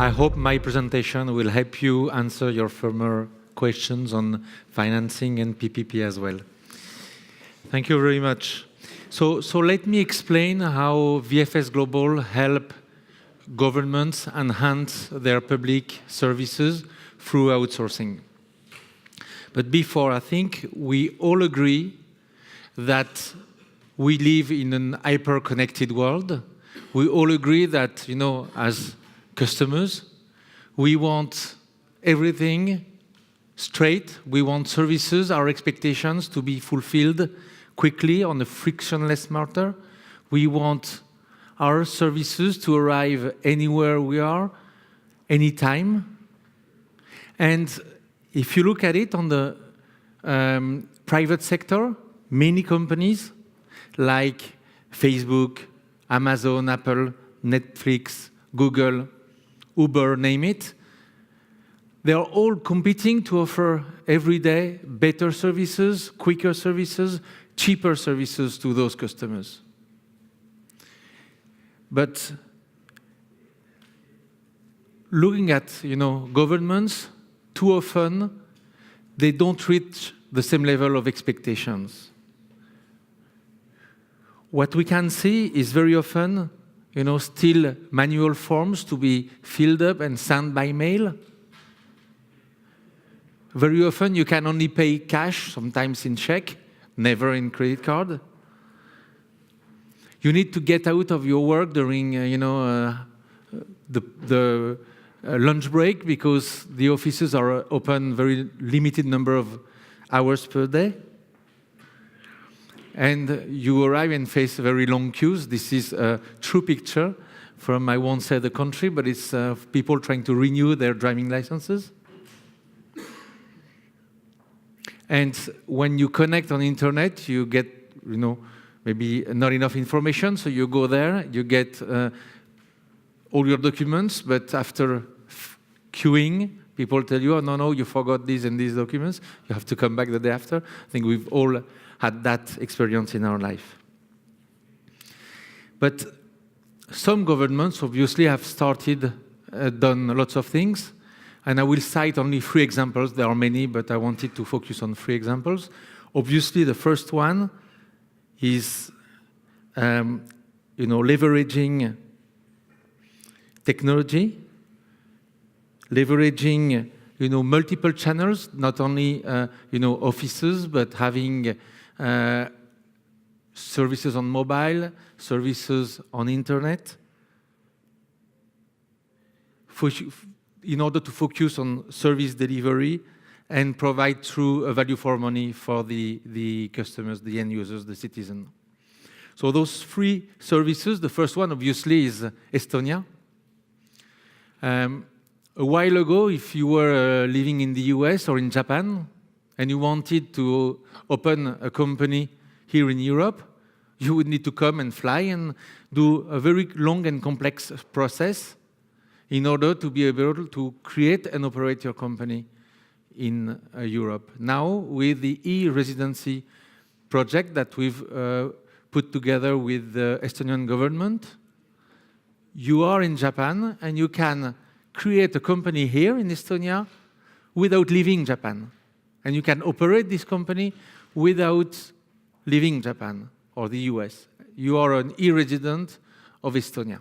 I hope my presentation will help you answer your former questions on financing and PPP as well. Thank you very much. So let me explain how VFS Global help governments enhance their public services through outsourcing. But before, I think we all agree that we live in an hyper-connected world. We all agree that, as customers, we want everything straight. We want services, our expectations to be fulfilled quickly on a frictionless matter. We want our services to arrive anywhere we are, anytime. And if you look at it on the private sector, many companies like Facebook, Amazon, Apple, Netflix, Google, Uber, name it, they are all competing to offer every day better services, quicker services, cheaper services to those customers. But looking at, governments, too often they don't reach the same level of expectations. What we can see is very often, still manual forms to be filled up and sent by mail. Very often you can only pay cash, sometimes in check, never in credit card. You need to get out of your work during, the lunch break because the offices are open very limited number of hours per day. And you arrive and face very long queues. This is a true picture from, I won't say the country, but it's people trying to renew their driving licenses. And when you connect on the internet, you get, maybe not enough information, so you go there, you get all your documents, but after queuing, people tell you, oh, no, you forgot these and these documents. You have to come back the day after. I think we've all had that experience in our life. But some governments obviously have started, done lots of things, and I will cite only 3 examples. There are many, but I wanted to focus on 3 examples. Obviously, the first one is, leveraging technology, leveraging, multiple channels, not only, offices, but having services on mobile, services on internet, in order to focus on service delivery and provide true value for money for the customers, the end users, the citizen. So those 3 services, the first one obviously is Estonia. A while ago, if you were living in the US or in Japan and you wanted to open a company here in Europe, you would need to come and fly and do a very long and complex process in order to be able to create and operate your company in Europe. Now, with the e-residency project that we've put together with the Estonian government, you are in Japan and you can create a company here in Estonia without leaving Japan. And you can operate this company without leaving Japan or the US. You are an e-resident of Estonia.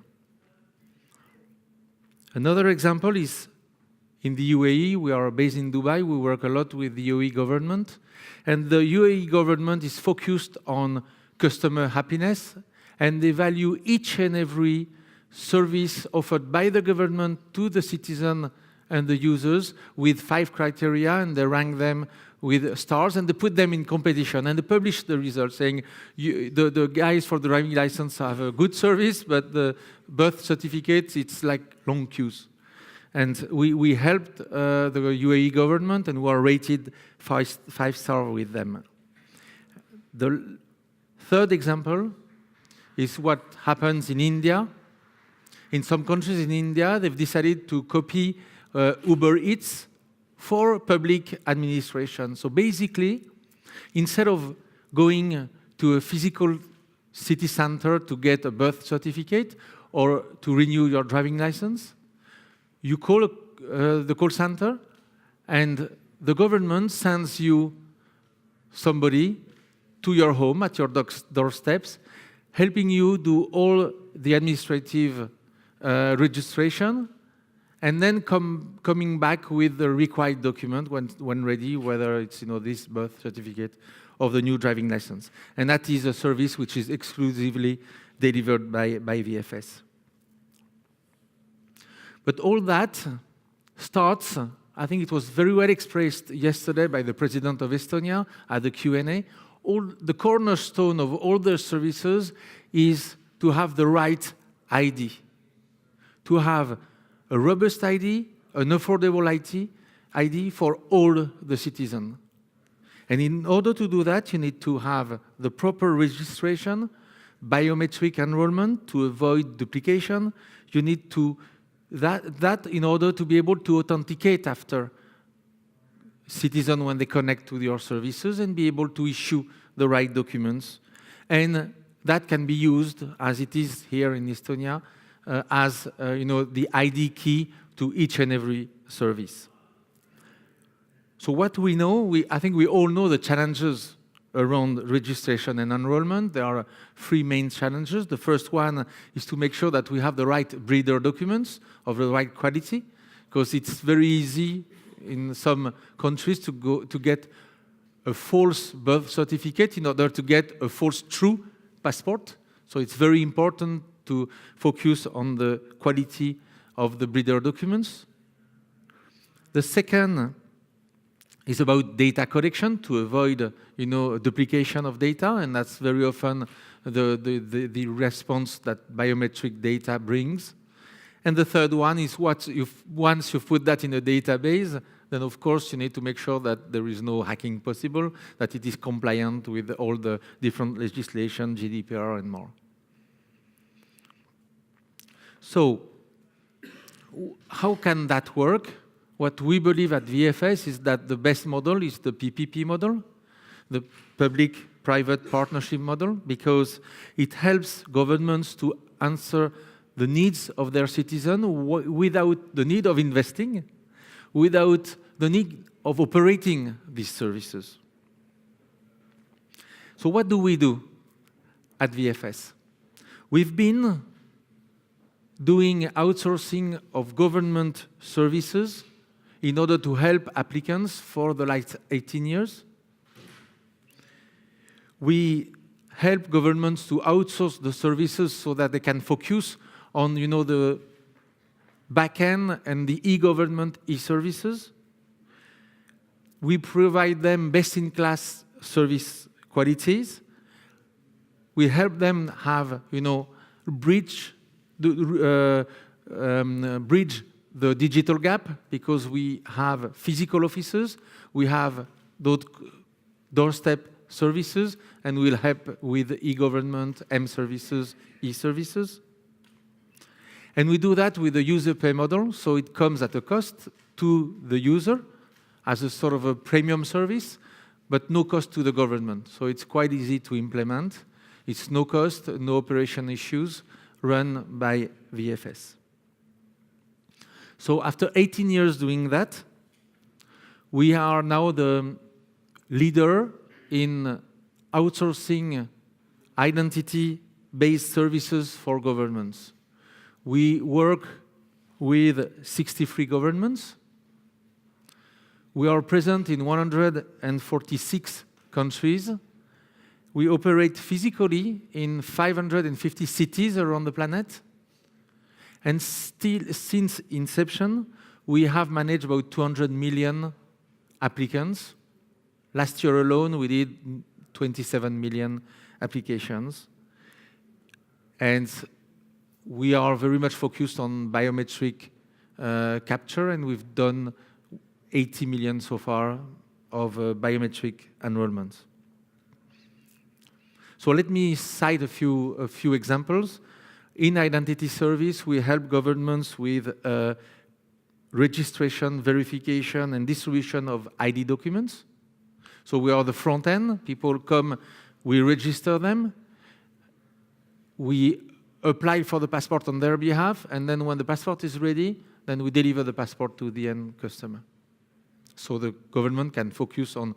Another example is in the UAE. We are based in Dubai. We work a lot with the UAE government. And the UAE government is focused on customer happiness, and they value each and every service offered by the government to the citizen and the users with 5 criteria, and they rank them with stars, and they put them in competition, and they publish the results saying the guys for the driving license have a good service, but the birth certificate, it's like long queues. And we helped the UAE government, and we are rated 5-star with them. The third example is what happens in India. In some countries in India, they've decided to copy Uber Eats for public administration. So basically, instead of going to a physical city center to get a birth certificate or to renew your driving license, you call the call center, and the government sends you somebody to your home at your doorsteps, helping you do all the administrative registration, and then coming back with the required document when ready, whether it's this birth certificate or the new driving license. And that is a service which is exclusively delivered by VFS. But all that starts, I think it was very well expressed yesterday by the President of Estonia at the Q&A. The cornerstone of all the services is to have the right ID, to have a robust ID, an affordable ID for all the citizens. And in order to do that, you need to have the proper registration, biometric enrollment to avoid duplication. You need to that in order to be able to authenticate after citizens when they connect to your services and be able to issue the right documents. And that can be used, as it is here in Estonia, as the ID key to each and every service. So what we know, I think we all know the challenges around registration and enrollment. There are three main challenges. The first one is to make sure that we have the right breeder documents of the right quality, because it's very easy in some countries to get a false birth certificate in order to get a false true passport. So it's very important to focus on the quality of the breeder documents. The second is about data collection to avoid, duplication of data, and that's very often the response that biometric data brings. And the third one is once you've put that in a database, then of course you need to make sure that there is no hacking possible, that it is compliant with all the different legislation, GDPR and more. So, how can that work? What we believe at VFS is that the best model is the PPP model, the public-private partnership model, because it helps governments to answer the needs of their citizens without the need of investing, without the need of operating these services. So what do we do at VFS? We've been doing outsourcing of government services in order to help applicants for the last 18 years. We help governments to outsource the services so that they can focus on, the back-end and the e-government e-services. We provide them best-in-class service qualities. We help them have, bridge the digital gap, because we have physical offices, we have those doorstep services, and we'll help with e-government, M-services, e-services. And we do that with a user pay model, so it comes at a cost to the user as a sort of a premium service, but no cost to the government. So it's quite easy to implement. It's no cost, no operation issues, run by VFS. So after 18 years doing that, we are now the leader in outsourcing identity-based services for governments. We work with 63 governments. We are present in 146 countries. We operate physically in 550 cities around the planet. And still, since inception, we have managed about 200 million applicants. Last year alone, we did 27 million applications. And we are very much focused on biometric capture, and we've done 80 million so far of biometric enrollments. So let me cite a few examples. In identity service, we help governments with registration, verification, and distribution of ID documents. So we are the front end. People come, we register them. We apply for the passport on their behalf, and then when the passport is ready, then we deliver the passport to the end customer. So the government can focus on,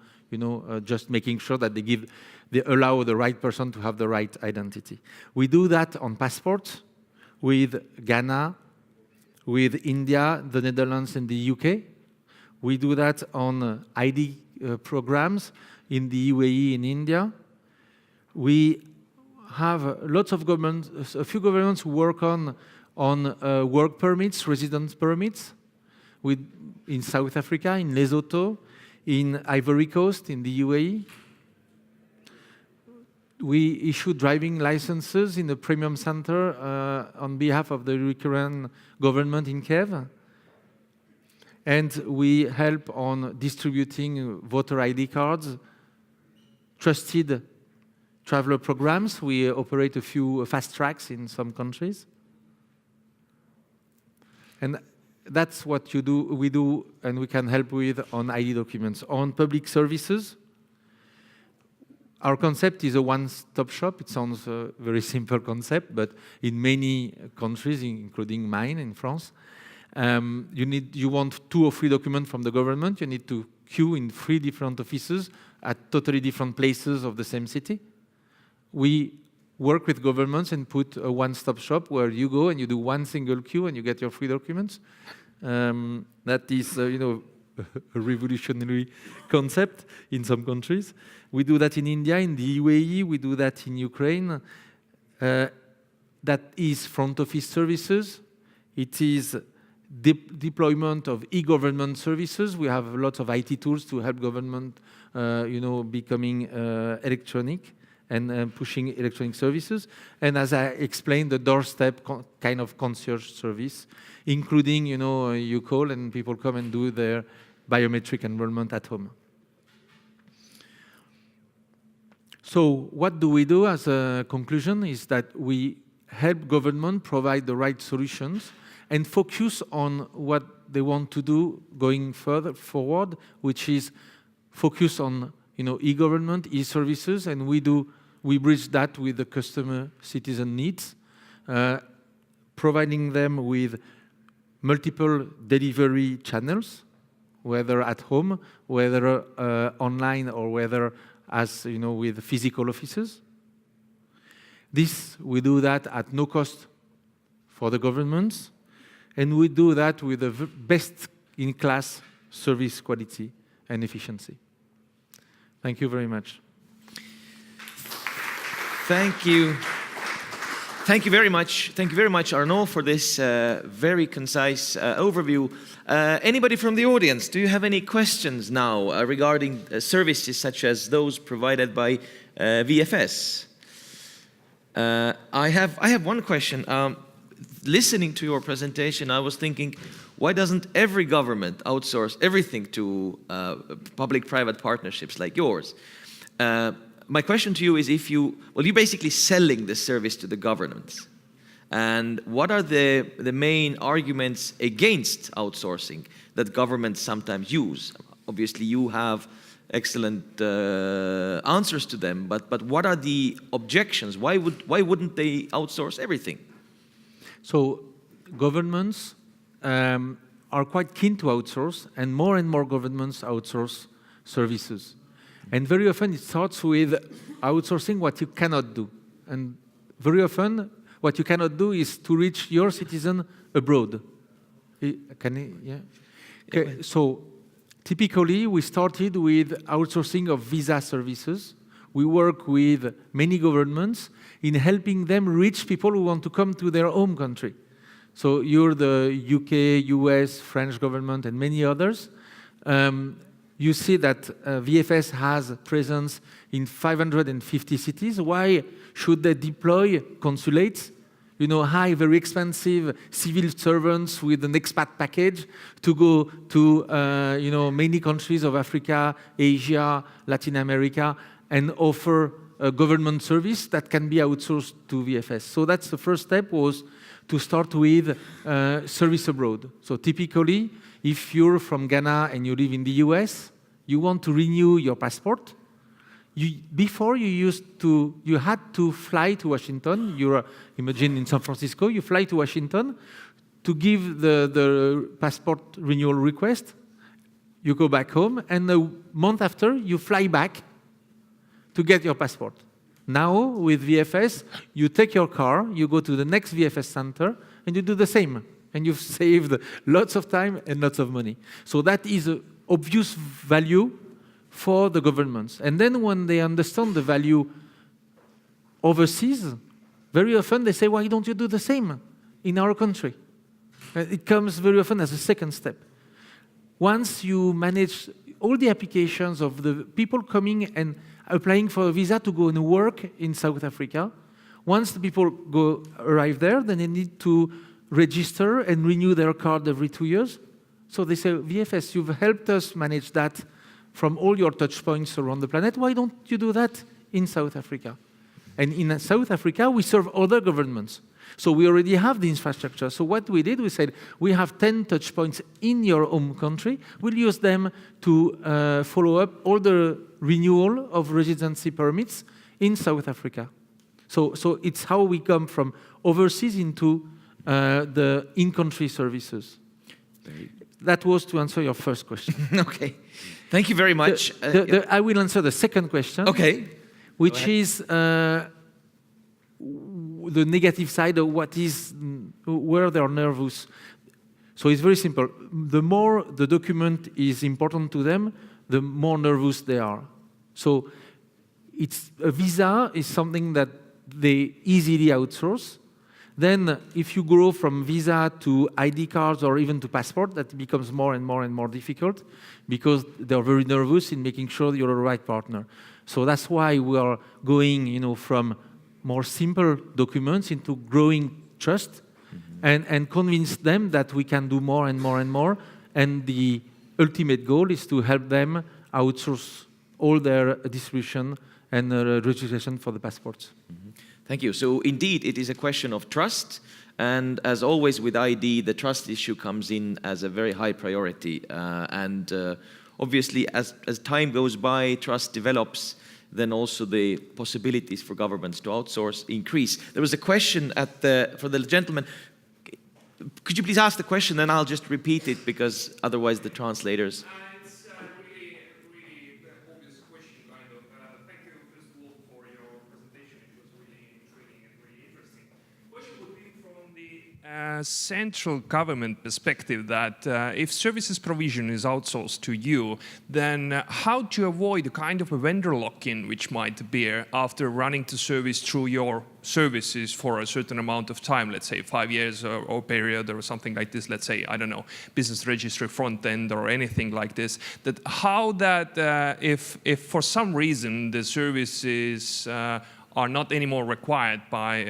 just making sure that they allow the right person to have the right identity. We do that on passports with Ghana, with India, the Netherlands, and the UK. We do that on ID programs in the UAE in India. We have lots of governments, a few governments who work on work permits, residence permits, in South Africa, in Lesotho, in Ivory Coast, in the UAE. We issue driving licenses in the Premium Center on behalf of the Ukrainian government in Kiev. And we help on distributing voter ID cards, trusted traveler programs. We operate a few fast tracks in some countries. And that's what we do, and we can help with on ID documents. On public services, our concept is a one-stop shop. It sounds a very simple concept, but in many countries, including mine in France, you want 2 or 3 documents from the government. You need to queue in 3 different offices at totally different places of the same city. We work with governments and put a one-stop shop where you go and you do one single queue and you get your 3 documents. That is, a revolutionary concept in some countries. We do that in India, in the UAE. We do that in Ukraine. That is front office services. It is deployment of e-government services. We have lots of IT tools to help government, becoming electronic and pushing electronic services. And as I explained, the doorstep kind of concierge service, including, you call and people come and do their biometric enrollment at home. So what do we do as a conclusion is that we help government provide the right solutions and focus on what they want to do going further forward, which is focus on e-government, e-services, and we bridge that with the customer citizen needs, providing them with multiple delivery channels, whether at home, whether online, or whether as with physical offices. We do that at no cost for the governments, and we do that with the best-in-class service quality and efficiency. Thank you very much. Thank you. Thank you very much. Thank you very much, Arnaud, for this very concise overview. Anybody from the audience, do you have any questions now regarding services such as those provided by VFS? I have one question. Listening to your presentation, I was thinking, why doesn't every government outsource everything to public-private partnerships like yours? My question to you is you're basically selling the service to the governments. And what are the main arguments against outsourcing that governments sometimes use? Obviously, you have excellent answers to them, but what are the objections? Why wouldn't they outsource everything? So governments are quite keen to outsource, and more governments outsource services. And very often it starts with outsourcing what you cannot do. And very often what you cannot do is to reach your citizen abroad. Okay. So typically we started with outsourcing of visa services. We work with many governments in helping them reach people who want to come to their home country. So you're the UK, US, French government, and many others. You see that VFS has presence in 550 cities. Why should they deploy consulates? High, very expensive civil servants with an expat package to go to many countries of Africa, Asia, Latin America, and offer a government service that can be outsourced to VFS. So that's the first step, was to start with service abroad. So typically, if you're from Ghana and you live in the US, you want to renew your passport. Before you had to fly to Washington. Imagine in San Francisco, you fly to Washington to give the passport renewal request, you go back home, and a month after, you fly back to get your passport. Now, with VFS, you take your car, you go to the next VFS center, and you do the same. And you've saved lots of time and lots of money. So that is an obvious value for the governments. And then when they understand the value overseas, very often they say, why don't you do the same in our country? It comes very often as a second step. Once you manage all the applications of the people coming and applying for a visa to go and work in South Africa, once the people arrive there, then they need to register and renew their card every 2 years. So they say, VFS, you've helped us manage that from all your touch points around the planet. Why don't you do that in South Africa? And in South Africa, we serve other governments. So we already have the infrastructure. So what we did, we said, we have 10 touch points in your home country. We'll use them to follow up all the renewal of residency permits in South Africa. So it's how we come from overseas into the in-country services. That was to answer your first question. Okay. Thank you very much. I will answer the second question. Okay. Which is the negative side of where they are nervous. So it's very simple. The more the document is important to them, the more nervous they are. So a visa is something that they easily outsource. Then if you grow from visa to ID cards or even to passport, that becomes more and more and more difficult because they're very nervous in making sure you're the right partner. So that's why we are going, from more simple documents into growing trust and convince them that we can do more and more and more. And the ultimate goal is to help them outsource all their distribution and registration for the passports. Thank you. So indeed, it is a question of trust. And as always with ID, the trust issue comes in as a very high priority. Obviously, as time goes by, trust develops, then also the possibilities for governments to outsource increase. There was a question for the gentleman. Could you please ask the question, then I'll just repeat it, because otherwise the translators... It's a really obvious question, kind of. Thank you, first of all, for your presentation. It was really intriguing and really interesting. Question would be from the central government perspective that if services provision is outsourced to you, then how to avoid a kind of a vendor lock-in which might appear after running the service through your services for a certain amount of time, let's say 5 years or period or something like this, let's say, I don't know, business registry front end or anything like this, that how that if for some reason the services are not anymore required by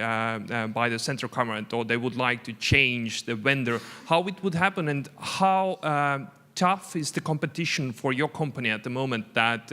the central government, or they would like to change the vendor, how it would happen, and how tough is the competition for your company at the moment, that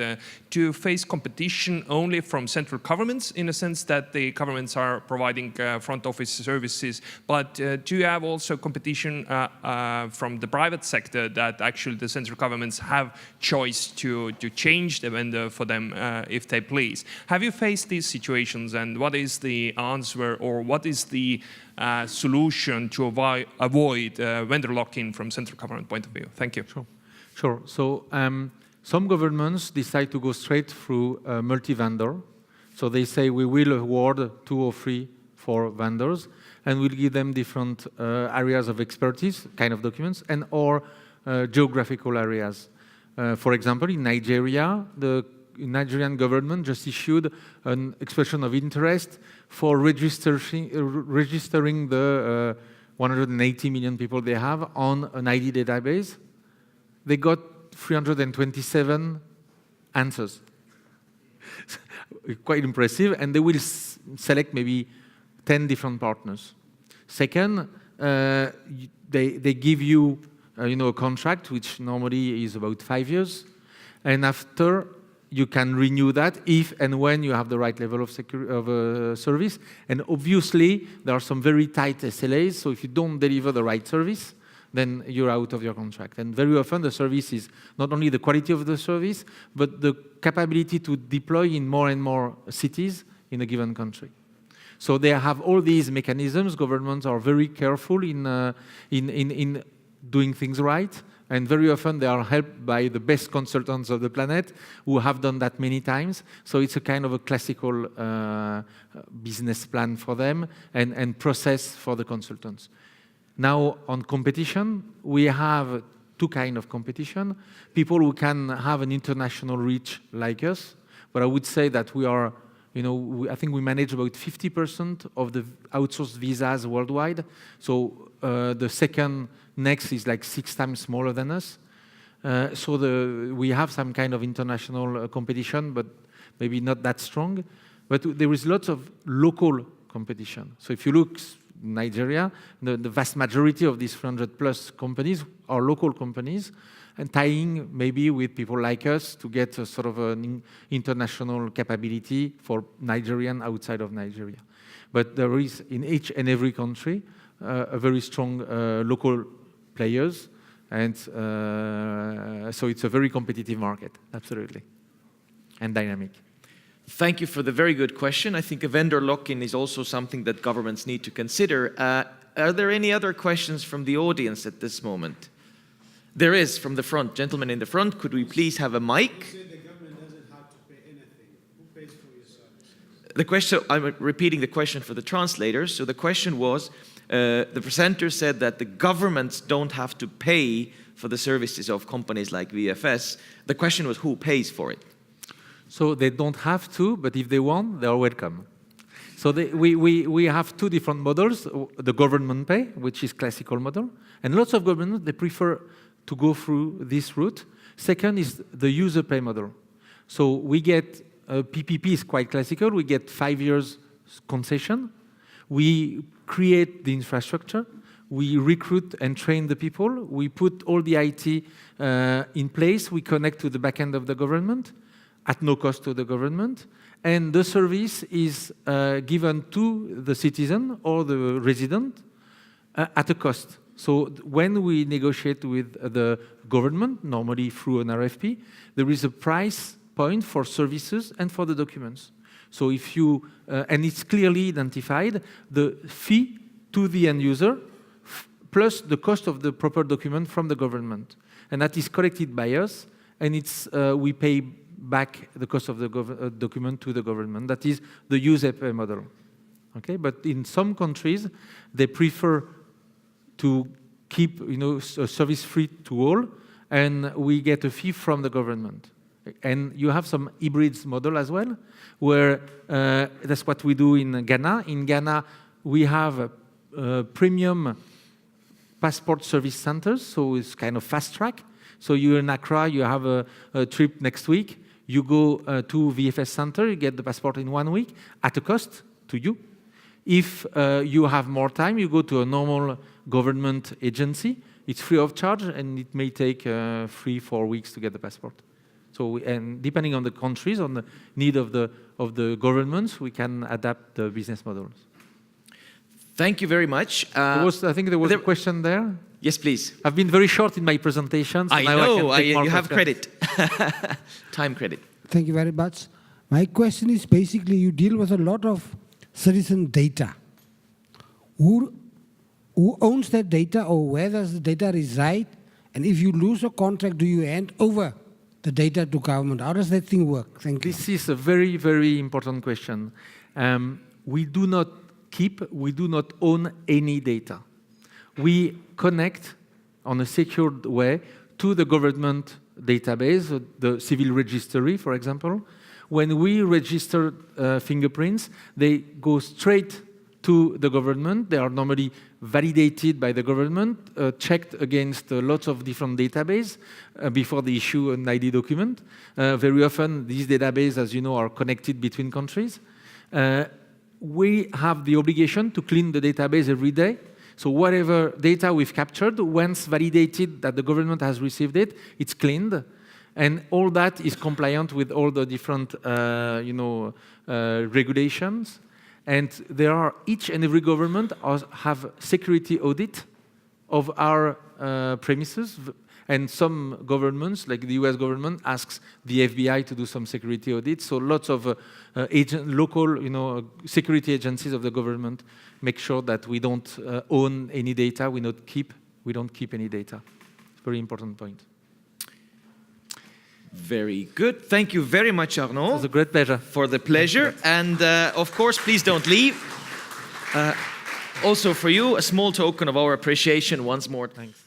to face competition only from central governments, in a sense that the governments are providing front office services, but do you have also competition from the private sector, that actually the central governments have choice to change the vendor for them if they please? Have you faced these situations, and what is the answer, or what is the solution to avoid vendor lock-in from central government point of view? Thank you. Sure. So some governments decide to go straight through multi-vendor. So they say we will award 2 or 3 for vendors, and we'll give them different areas of expertise, kind of documents, and or geographical areas. For example, in Nigeria, the Nigerian government just issued an expression of interest for registering the 180 million people they have on an ID database. They got 327 answers. Quite impressive, and they will select maybe 10 different partners. Second, they give you, a contract, which normally is about 5 years, and after you can renew that if and when you have the right level of service. And obviously, there are some very tight SLAs, so if you don't deliver the right service, then you're out of your contract. And very often, the service is not only the quality of the service, but the capability to deploy in more and more cities in a given country. So they have all these mechanisms. Governments are very careful in doing things right. And very often they are helped by the best consultants of the planet who have done that many times. So it's a kind of a classical business plan for them and process for the consultants. Now on competition, we have two kinds of competition. People who can have an international reach like us. But I would say that we are, I think we manage about 50% of the outsourced visas worldwide. So the second next is like 6 times smaller than us. So we have some kind of international competition, but maybe not that strong. But there is lots of local competition. So if you look Nigeria, the vast majority of these 300 plus companies are local companies and tying maybe with people like us to get a sort of an international capability for Nigerian outside of Nigeria. But there is in each and every country a very strong local players, and so it's a very competitive market, absolutely, and dynamic. Thank you for the very good question. I think a vendor lock-in is also something that governments need to consider. Are there any other questions from the audience at this moment? There is, from the front. Gentleman in the front, could we please have a mic? You said the government doesn't have to pay anything. Who pays for your services? The question, I'm repeating the question for the translators. So the question was, the presenter said that the governments don't have to pay for the services of companies like VFS. The question was, who pays for it? So they don't have to, but if they want, they are welcome. So we have two different models, the government pay, which is classical model, and lots of governments, they prefer to go through this route. Second is the user pay model. So we get, PPP is quite classical, we get 5 years concession, we create the infrastructure, we recruit and train the people, we put all the IT in place, we connect to the back end of the government, at no cost to the government, and the service is given to the citizen or the resident at a cost. So when we negotiate with the government, normally through an RFP, there is a price point for services and for the documents. So if you, and it's clearly identified, the fee to the end user plus the cost of the proper document from the government. And that is collected by us, and it's, we pay back the cost of the document to the government. That is the user pay model. Okay, but in some countries, they prefer to keep, a service free to all, and we get a fee from the government. And you have some hybrids model as well, where that's what we do in Ghana. In Ghana, we have premium passport service centers, so it's kind of fast track. So you're in Accra, you have a trip next week, you go to VFS center, you get the passport in 1 week at a cost to you. If you have more time, you go to a normal government agency, it's free of charge, and it may take 3-4 weeks to get the passport. So, and depending on the countries, on the need of the governments, we can adapt the business models. Thank you very much. I think there was a question there. Yes, please. I've been very short in my presentation. So I know, you have credit. Time credit. Thank you very much. My question is basically, you deal with a lot of citizen data. Who owns that data, or where does the data reside? And if you lose a contract, do you hand over the data to government? How does that thing work? Thank you. This is a very, very important question. We do not own any data. We connect on a secured way to the government database, the civil registry, for example. When we register fingerprints, they go straight to the government. They are normally validated by the government, checked against lots of different databases before they issue an ID document. Very often, these databases, as you know, are connected between countries. We have the obligation to clean the database every day. So whatever data we've captured, once validated that the government has received it, it's cleaned. And all that is compliant with all the different regulations. And there are, each and every government have security audit of our premises. And some governments, like the US government, asks the FBI to do some security audits. So lots of local, security agencies of the government make sure that we don't own any data, we don't keep any data. Very important point. Very good. Thank you very much, Arnaud. It was a great pleasure. For the pleasure. And of course, please don't leave. Also for you, a small token of our appreciation once more. Thanks.